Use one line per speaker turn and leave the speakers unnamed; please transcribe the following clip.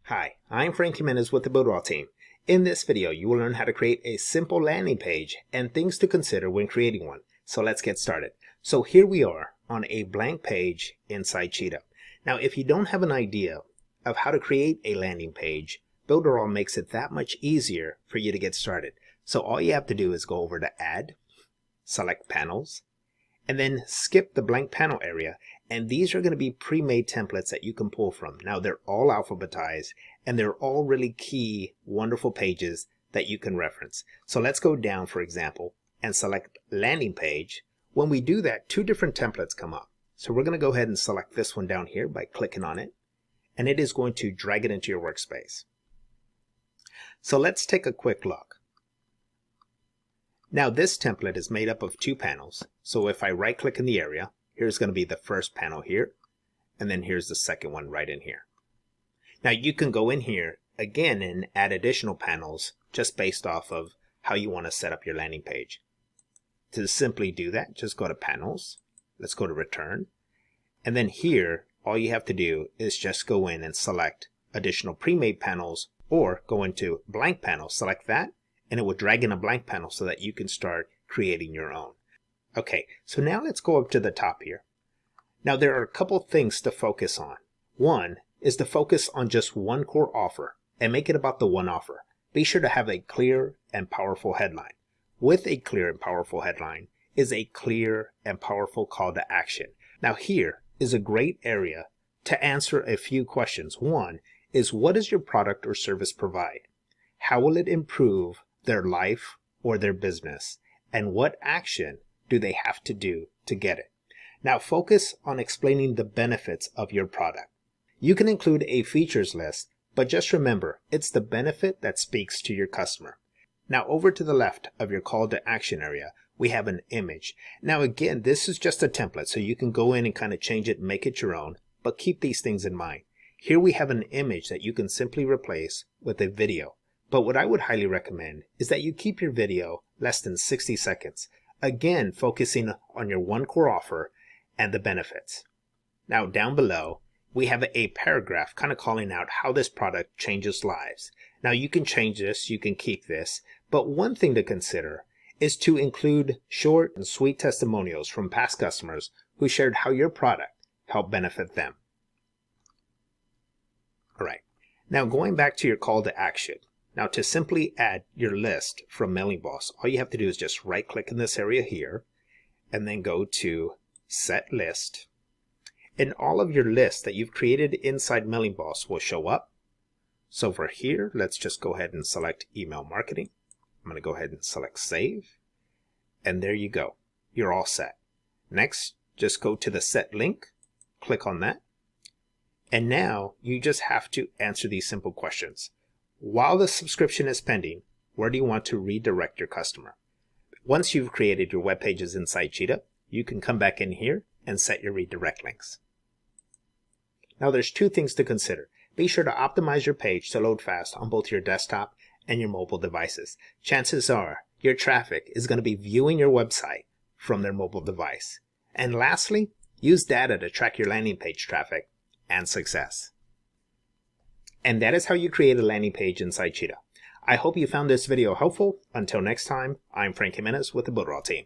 Hi, I'm Frank Jimenez with the BUILDERALL team. In this video, you will learn how to create a simple landing page and things to consider when creating one. So let's get started. So here we are on a blank page inside Cheetah. Now, if you don't have an idea of how to create a landing page, BuilderAll makes it that much easier for you to get started. So all you have to do is go over to Add, select Panels, and then skip the blank panel area. And these are going to be pre-made templates that you can pull from. Now they're all alphabetized and they're all really key, wonderful pages that you can reference. So let's go down, for example, and select landing page. When we do that, two different templates come up. So we're going to go ahead and select this one down here by clicking on it. And it is going to drag it into your workspace. So let's take a quick look. Now this template is made up of two panels. So if I right click in the area, here's going to be the first panel here, and then here's the second one right in here. Now you can go in here again and add additional panels just based off of how you want to set up your landing page. To simply do that, just go to Panels, let's go to Return, and then here all you have to do is just go in and select additional pre-made panels, or go into blank panel, select that, and it will drag in a blank panel so that you can start creating your own. Okay, so now let's go up to the top here. Now there are a couple things to focus on. One is to focus on just one core offer and make it about the one offer. Be sure to have a clear and powerful headline. With a clear and powerful headline is a clear and powerful call to action. Now here is a great area to answer a few questions. One is, what does your product or service provide? How will it improve their life or their business? And what action do they have to do to get it? Now focus on explaining the benefits of your product. You can include a features list, but just remember, it's the benefit that speaks to your customer. Now over to the left of your call to action area, we have an image. Now again, this is just a template, so you can go in and kind of change it and make it your own, but keep these things in mind. Here we have an image that you can simply replace with a video. But what I would highly recommend is that you keep your video less than 60 seconds. Again, focusing on your one core offer and the benefits. Now down below, we have a paragraph kind of calling out how this product changes lives. Now you can change this, you can keep this, but one thing to consider is to include short and sweet testimonials from past customers who shared how your product helped benefit them. All right, now going back to your call to action. Now to simply add your list from Mailing Boss, all you have to do is just right click in this area here and then go to Set List. And all of your lists that you've created inside Mailing Boss will show up. So for here, let's just go ahead and select Email Marketing. I'm going to go ahead and select Save. And there you go. You're all set. Next, just go to the Set Link, click on that. And now you just have to answer these simple questions. While the subscription is pending, where do you want to redirect your customer? Once you've created your web pages inside Cheetah, you can come back in here and set your redirect links. Now there's two things to consider. Be sure to optimize your page to load fast on both your desktop and your mobile devices. Chances are your traffic is going to be viewing your website from their mobile device. And lastly, use data to track your landing page traffic and success. And that is how you create a landing page inside Cheetah. I hope you found this video helpful. Until next time, I'm Frank Jimenez with the BuilderAll team.